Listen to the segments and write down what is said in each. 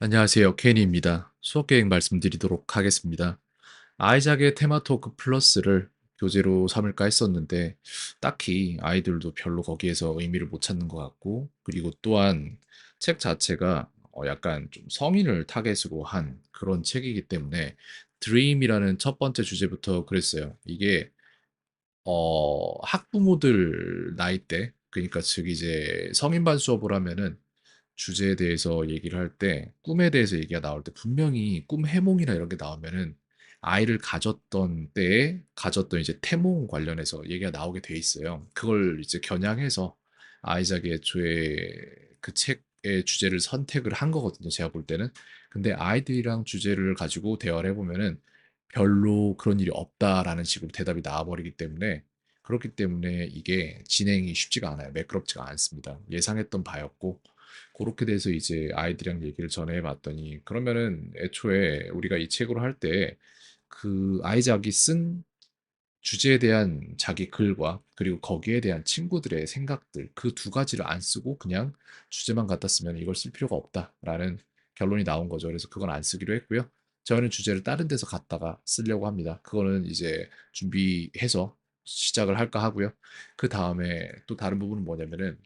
안녕하세요. 케인입니다. 수업 계획 말씀드리도록 하겠습니다. 아이작의 테마토크 플러스를 교재로 삼을까 했었는데 딱히 아이들도 별로 거기에서 의미를 못 찾는 것 같고, 그리고 또한 책 자체가 약간 좀 성인을 타겟으로 한 그런 책이기 때문에 드림이라는 첫 번째 주제부터 그랬어요. 이게 학부모들 나이대, 그러니까 즉 이제 성인반 수업을 하면은 주제에 대해서 얘기를 할 때, 꿈에 대해서 얘기가 나올 때 분명히 꿈 해몽이나 이런 게 나오면은 아이를 가졌던 때에 가졌던 이제 태몽 관련해서 얘기가 나오게 돼 있어요. 그걸 이제 겨냥해서 아이작의 애초에 그 책의 주제를 선택을 한 거거든요, 제가 볼 때는. 근데 아이들이랑 주제를 가지고 대화를 해보면은 별로 그런 일이 없다라는 식으로 대답이 나와버리기 때문에, 그렇기 때문에 이게 진행이 쉽지가 않아요. 매끄럽지가 않습니다. 예상했던 바였고, 그렇게 돼서 이제 아이들이랑 얘기를 전해 봤더니, 그러면은 애초에 우리가 이 책으로 할 때 그 아이작이 쓴 주제에 대한 자기 글과 그리고 거기에 대한 친구들의 생각들, 그 두 가지를 안 쓰고 그냥 주제만 갖다 쓰면 이걸 쓸 필요가 없다라는 결론이 나온 거죠. 그래서 그건 안 쓰기로 했고요. 저는 주제를 다른 데서 갖다가 쓰려고 합니다. 그거는 이제 준비해서 시작을 할까 하고요. 그 다음에 또 다른 부분은 뭐냐면은,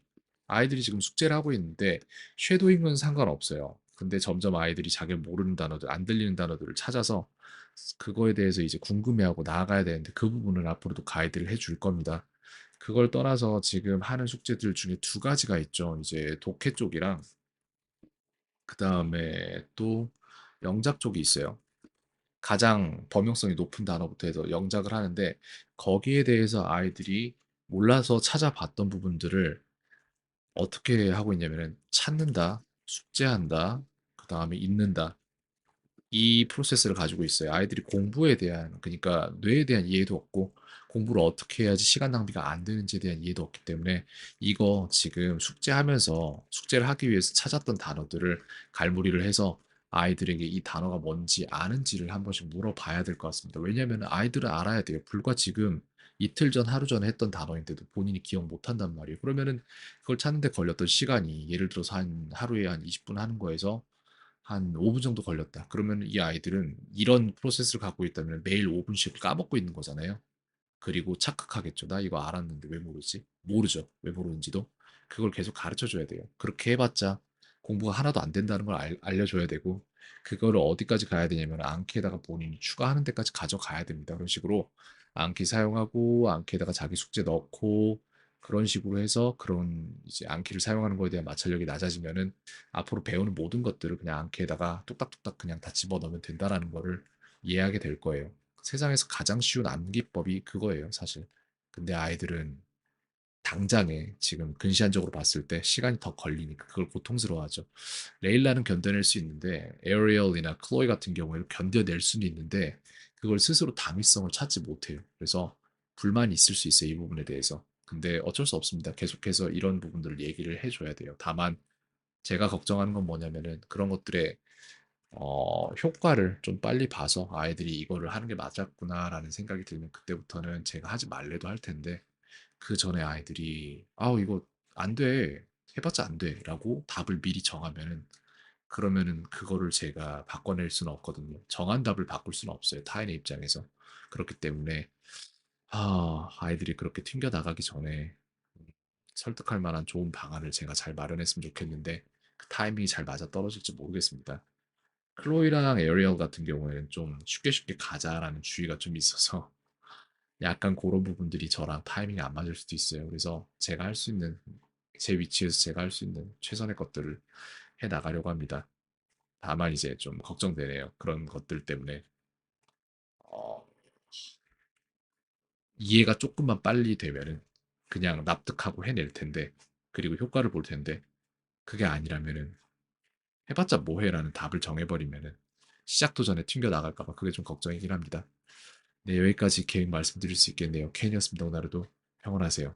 아이들이 지금 숙제를 하고 있는데 쉐도잉은 상관없어요. 근데 점점 아이들이 자기 모르는 단어들, 안 들리는 단어들을 찾아서 그거에 대해서 이제 궁금해하고 나아가야 되는데, 그 부분은 앞으로도 가이드를 해줄 겁니다. 그걸 떠나서 지금 하는 숙제들 중에 두 가지가 있죠. 이제 독해 쪽이랑 그 다음에 또 영작 쪽이 있어요. 가장 범용성이 높은 단어부터 해서 영작을 하는데, 거기에 대해서 아이들이 몰라서 찾아봤던 부분들을 어떻게 하고 있냐면은 찾는다, 숙제한다, 그 다음에 읽는다. 이 프로세스를 가지고 있어요. 아이들이 공부에 대한, 그러니까 뇌에 대한 이해도 없고, 공부를 어떻게 해야지 시간 낭비가 안 되는지에 대한 이해도 없기 때문에, 이거 지금 숙제하면서 숙제를 하기 위해서 찾았던 단어들을 갈무리를 해서 아이들에게 이 단어가 뭔지 아는지를 한 번씩 물어봐야 될 것 같습니다. 왜냐하면 아이들은 알아야 돼요. 불과 지금 이틀 전, 하루 전에 했던 단어인데도 본인이 기억 못 한단 말이에요. 그러면은 그걸 찾는데 걸렸던 시간이, 예를 들어서 한 하루에 한 20분 하는 거에서 한 5분 정도 걸렸다. 그러면 이 아이들은 이런 프로세스를 갖고 있다면 매일 5분씩 까먹고 있는 거잖아요. 그리고 착각하겠죠. 나 이거 알았는데 왜 모르지? 모르죠. 왜 모르는지도. 그걸 계속 가르쳐 줘야 돼요. 그렇게 해봤자 공부가 하나도 안 된다는 걸 알려줘야 되고, 그거를 어디까지 가야 되냐면 암기에다가 본인이 추가하는 데까지 가져가야 됩니다. 그런 식으로 암기 사용하고 암기에다가 자기 숙제 넣고, 그런 식으로 해서 그런 이제 암기를 사용하는 거에 대한 마찰력이 낮아지면은 앞으로 배우는 모든 것들을 그냥 암기에다가 뚝딱뚝딱 그냥 다 집어넣으면 된다라는 거를 이해하게 될 거예요. 세상에서 가장 쉬운 암기법이 그거예요, 사실. 근데 아이들은 당장에 지금 근시안적으로 봤을 때 시간이 더 걸리니까 그걸 고통스러워하죠. 레일라는 견뎌낼 수 있는데, 에어리얼이나 클로이 같은 경우에는 견뎌낼 수는 있는데 그걸 스스로 당위성을 찾지 못해요. 그래서 불만이 있을 수 있어요, 이 부분에 대해서. 근데 어쩔 수 없습니다. 계속해서 이런 부분들을 얘기를 해줘야 돼요. 다만 제가 걱정하는 건 뭐냐면은, 그런 것들의 효과를 좀 빨리 봐서 아이들이 이거를 하는 게 맞았구나라는 생각이 들면 그때부터는 제가 하지 말래도 할 텐데, 그 전에 아이들이 아우 이거 안 돼. 해봤자 안 돼. 라고 답을 미리 정하면은, 그러면은 그거를 제가 바꿔낼 수는 없거든요. 정한 답을 바꿀 수는 없어요, 타인의 입장에서. 그렇기 때문에 아이들이 그렇게 튕겨 나가기 전에 설득할 만한 좋은 방안을 제가 잘 마련했으면 좋겠는데, 그 타이밍이 잘 맞아 떨어질지 모르겠습니다. 클로이랑 에리얼 같은 경우에는 좀 쉽게 쉽게 가자라는 주의가 좀 있어서 약간 그런 부분들이 저랑 타이밍이 안 맞을 수도 있어요. 그래서 제가 할 수 있는, 제 위치에서 제가 할 수 있는 최선의 것들을 해 나가려고 합니다. 다만 이제 좀 걱정되네요. 그런 것들 때문에 어, 이해가 조금만 빨리 되면은 그냥 납득하고 해낼 텐데, 그리고 효과를 볼 텐데, 그게 아니라면은 해봤자 뭐해라는 답을 정해버리면은 시작도 전에 튕겨 나갈까 봐 그게 좀 걱정이긴 합니다. 네, 여기까지 계획 말씀드릴 수 있겠네요. 캔이었습니다. 오늘도 평온하세요.